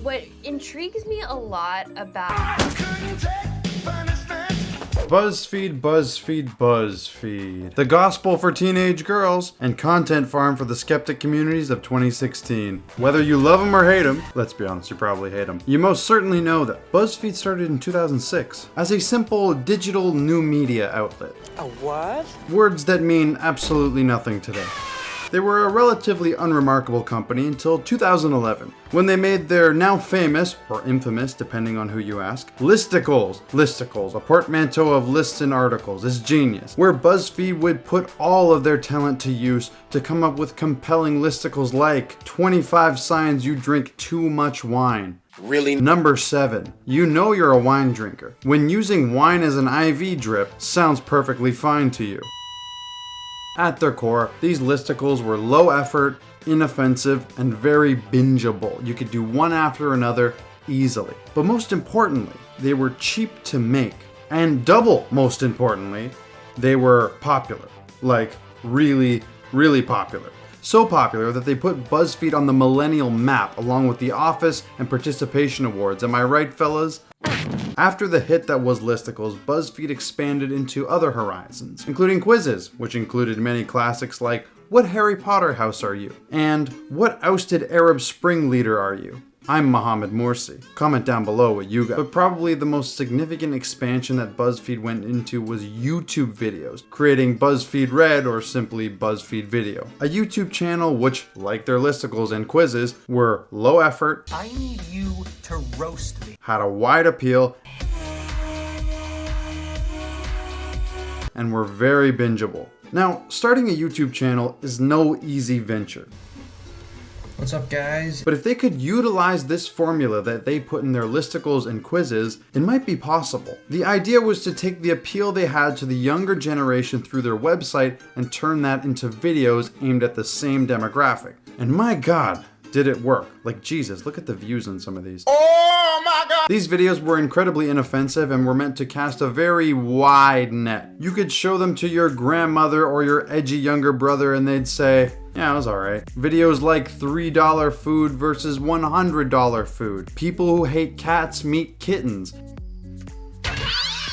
What intrigues me a lot about Buzzfeed, Buzzfeed, Buzzfeed. The gospel for teenage girls and content farm for the skeptic communities of 2016. Whether you love them or hate them, let's be honest, you probably hate them, you most certainly know that Buzzfeed started in 2006 as a simple digital new media outlet. A what? Words that mean absolutely nothing today. They were a relatively unremarkable company until 2011, when they made their now famous, or infamous depending on who you ask, listicles. Listicles, a portmanteau of lists and articles, is genius, where Buzzfeed would put all of their talent to use to come up with compelling listicles like 25 signs you drink too much wine. Really? Number 7. You know you're a wine drinker when using wine as an IV drip sounds perfectly fine to you. At their core, these listicles were low effort, inoffensive, and very bingeable. You could do one after another easily. But most importantly, they were cheap to make. And double most importantly, they were popular. Like, really, really popular. So popular that they put Buzzfeed on the millennial map along with The Office and Participation Awards. Am I right, fellas? After the hit that was listicles, Buzzfeed expanded into other horizons, including quizzes, which included many classics like "What Harry Potter house are you?" and "What ousted Arab Spring leader are you?" I'm Mohammed Morsi. Comment down below what you got. But probably the most significant expansion that Buzzfeed went into was YouTube videos, creating BuzzFeed Red or simply BuzzFeed Video. A YouTube channel which, like their listicles and quizzes, were low effort, I need you to roast me, had a wide appeal, and were very bingeable. Now, starting a YouTube channel is no easy venture. What's up, guys? But if they could utilize this formula that they put in their listicles and quizzes, it might be possible. The idea was to take the appeal they had to the younger generation through their website and turn that into videos aimed at the same demographic. And my God, did it work. Like Jesus, look at the views on some of these. Oh my God! These videos were incredibly inoffensive and were meant to cast a very wide net. You could show them to your grandmother or your edgy younger brother and they'd say, yeah, it was alright. Videos like $3 food versus $100 food. People who hate cats meet kittens.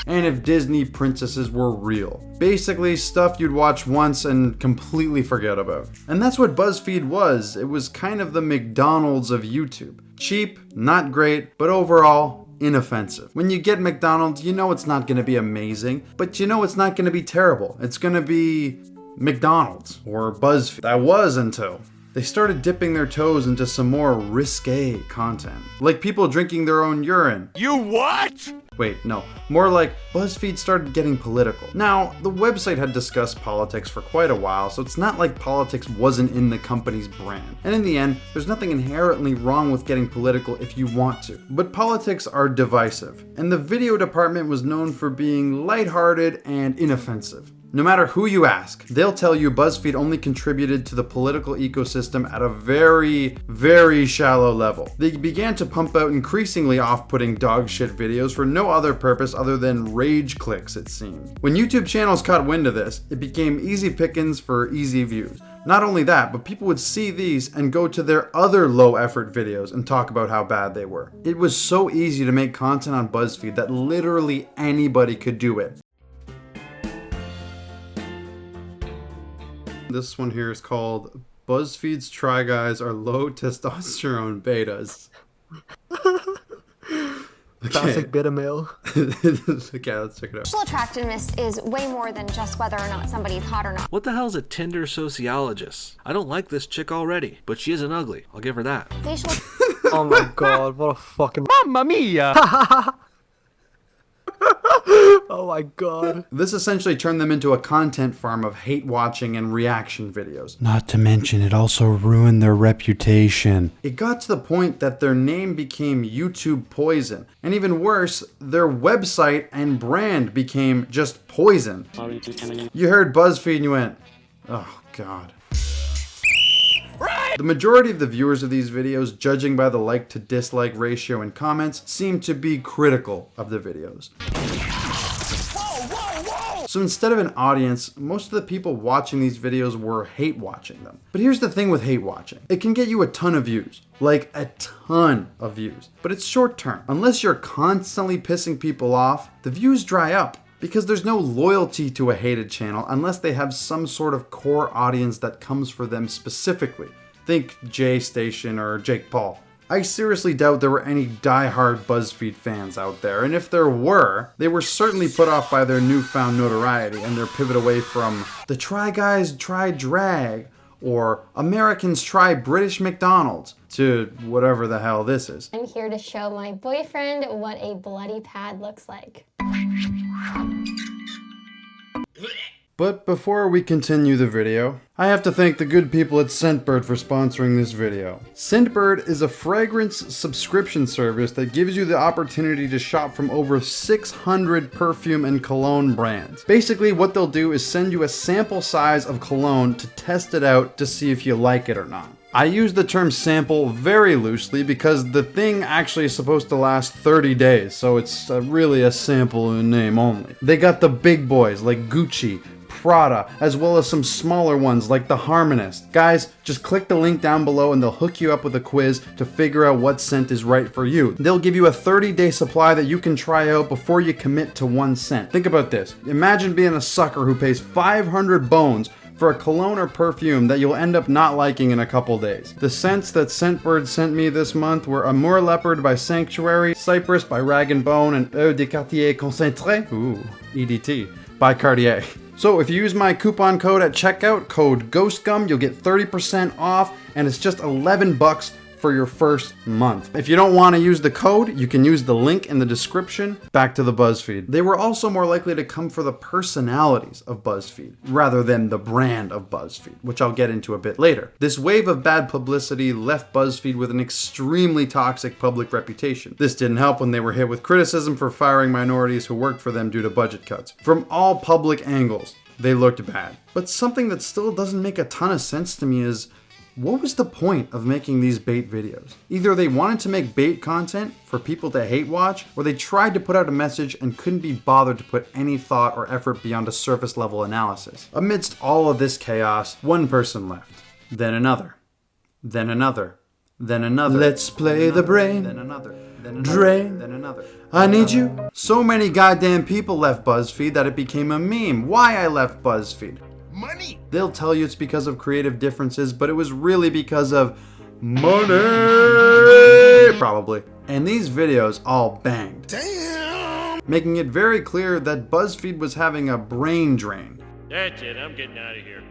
And if Disney princesses were real. Basically, stuff you'd watch once and completely forget about. And that's what Buzzfeed was. It was kind of the McDonald's of YouTube. Cheap, not great, but overall, inoffensive. When you get McDonald's, you know it's not gonna be amazing, but you know it's not gonna be terrible. It's gonna be McDonald's or Buzzfeed. That was until they started dipping their toes into some more risque content. Like people drinking their own urine. You what? Wait, no. More like BuzzFeed started getting political. Now, the website had discussed politics for quite a while, so it's not like politics wasn't in the company's brand. And in the end, there's nothing inherently wrong with getting political if you want to. But politics are divisive, and the video department was known for being lighthearted and inoffensive. No matter who you ask, they'll tell you Buzzfeed only contributed to the political ecosystem at a very, very shallow level. They began to pump out increasingly off-putting dog shit videos for no other purpose other than rage clicks, it seemed. When YouTube channels caught wind of this, it became easy pickings for easy views. Not only that, but people would see these and go to their other low-effort videos and talk about how bad they were. It was so easy to make content on Buzzfeed that literally anybody could do it. This one here is called BuzzFeed's Try Guys Are Low Testosterone Betas. Classic beta male. Okay, let's check it out. Sexual attractiveness is way more than just whether or not somebody's hot or not. What the hell's a Tinder sociologist? I don't like this chick already, but she isn't ugly. I'll give her that. Facial Oh my God, what a fucking Mamma mia! oh my God. This essentially turned them into a content farm of hate watching and reaction videos. Not to mention, it also ruined their reputation. It got to the point that their name became YouTube Poison. And even worse, their website and brand became just poison. You heard Buzzfeed and you went, oh God. The majority of the viewers of these videos, judging by the like to dislike ratio in comments, seem to be critical of the videos. So instead of an audience, most of the people watching these videos were hate watching them. But here's the thing with hate watching. It can get you a ton of views. Like a ton of views. But it's short term. Unless you're constantly pissing people off, the views dry up. Because there's no loyalty to a hated channel unless they have some sort of core audience that comes for them specifically. Think Jay Station or Jake Paul. I seriously doubt there were any die-hard Buzzfeed fans out there, and if there were, they were certainly put off by their newfound notoriety and their pivot away from the Try Guys Try Drag or Americans Try British McDonald's to whatever the hell this is. I'm here to show my boyfriend what a bloody pad looks like. But before we continue the video, I have to thank the good people at Scentbird for sponsoring this video. Scentbird is a fragrance subscription service that gives you the opportunity to shop from over 600 perfume and cologne brands. Basically, what they'll do is send you a sample size of cologne to test it out to see if you like it or not. I use the term sample very loosely because the thing actually is supposed to last 30 days, so it's really a sample in name only. They got the big boys like Gucci, Prada, as well as some smaller ones like the Harmonist. Guys, just click the link down below and they'll hook you up with a quiz to figure out what scent is right for you. They'll give you a 30-day supply that you can try out before you commit to one scent. Think about this. Imagine being a sucker who pays 500 bones for a cologne or perfume that you'll end up not liking in a couple days. The scents that Scentbird sent me this month were Amour Leopard by Sanctuary, Cypress by Rag & Bone, and Eau de Cartier Concentré, ooh, EDT, by Cartier. So if you use my coupon code at checkout, code GHOSTGUM, you'll get 30% off, and it's just 11 bucks for your first month. If you don't want to use the code, you can use the link in the description. Back to the Buzzfeed. They were also more likely to come for the personalities of Buzzfeed, rather than the brand of Buzzfeed, which I'll get into a bit later. This wave of bad publicity left Buzzfeed with an extremely toxic public reputation. This didn't help when they were hit with criticism for firing minorities who worked for them due to budget cuts. From all public angles, they looked bad. But something that still doesn't make a ton of sense to me is, what was the point of making these bait videos? Either they wanted to make bait content for people to hate watch, or they tried to put out a message and couldn't be bothered to put any thought or effort beyond a surface level analysis. Amidst all of this chaos, one person left. Then another. Then another. Then another. Let's play the brain. Then another. Drain. Then another. I need you. So many goddamn people left Buzzfeed that it became a meme. Why I left Buzzfeed? Money. They'll tell you it's because of creative differences, but it was really because of money, probably. And these videos all banged. Damn. Making it very clear that Buzzfeed was having a brain drain. That's it, I'm getting out of here.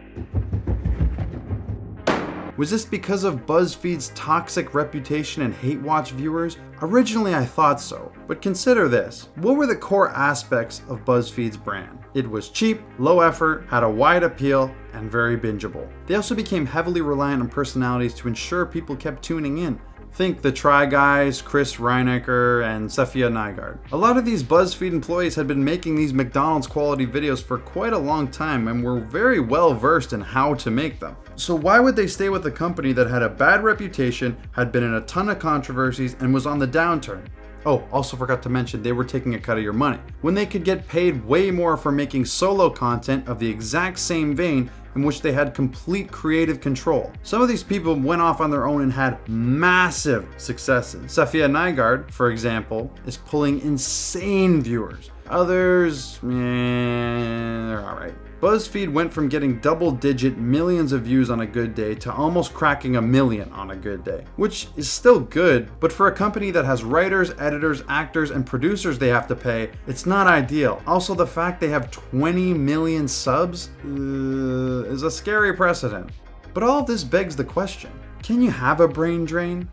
Was this because of Buzzfeed's toxic reputation and hate watch viewers? Originally I thought so, but consider this. What were the core aspects of Buzzfeed's brand? It was cheap, low effort, had a wide appeal, and very bingeable. They also became heavily reliant on personalities to ensure people kept tuning in. Think the Try Guys, Chris Reinecker, and Safia Nygaard. A lot of these Buzzfeed employees had been making these McDonald's quality videos for quite a long time and were very well versed in how to make them. So why would they stay with a company that had a bad reputation, had been in a ton of controversies, and was on the downturn? Oh, also forgot to mention they were taking a cut of your money, when they could get paid way more for making solo content of the exact same vein in which they had complete creative control. Some of these people went off on their own and had massive successes. Safia Nygaard, for example, is pulling insane viewers. Others, they're alright. Buzzfeed went from getting double-digit millions of views on a good day to almost cracking 1 million on a good day, which is still good, but for a company that has writers, editors, actors, and producers they have to pay, it's not ideal. Also, the fact they have 20 million subs is a scary precedent. But all of this begs the question, can you have a brain drain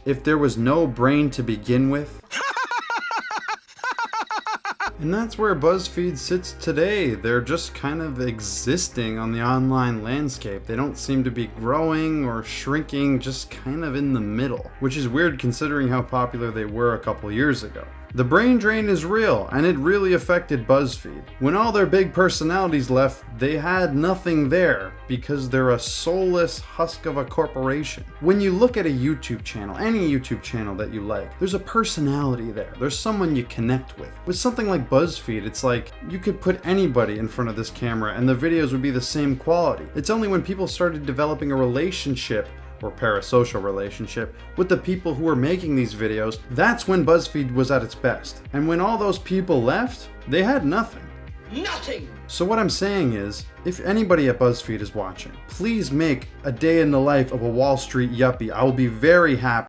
if there was no brain to begin with? And that's where Buzzfeed sits today. They're just kind of existing on the online landscape. They don't seem to be growing or shrinking, just kind of in the middle, which is weird considering how popular they were a couple years ago. The brain drain is real, and it really affected Buzzfeed. When all their big personalities left, they had nothing there because they're a soulless husk of a corporation. When you look at a YouTube channel, any YouTube channel that you like, there's a personality there. There's someone you connect with. With something like Buzzfeed, it's like you could put anybody in front of this camera and the videos would be the same quality. It's only when people started developing a relationship or parasocial relationship with the people who were making these videos, that's when Buzzfeed was at its best. And when all those people left, they had nothing. Nothing! So what I'm saying is, if anybody at Buzzfeed is watching, please make a day in the life of a Wall Street yuppie. I will be very happy.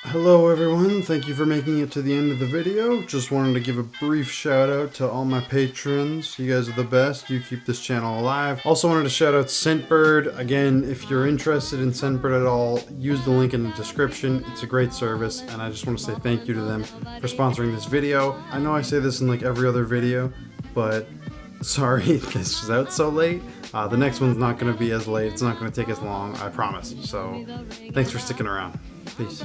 Hello everyone, thank you for making it to the end of the video. Just wanted to give a brief shout out to all my patrons. You guys are the best, you keep this channel alive. Also wanted to shout out Scentbird. Again, if you're interested in Scentbird at all, use the link in the description. It's a great service and I just want to say thank you to them for sponsoring this video. I know I say this in like every other video, but sorry this was out so late. The next one's not going to be as late, it's not going to take as long, I promise. So thanks for sticking around. Peace.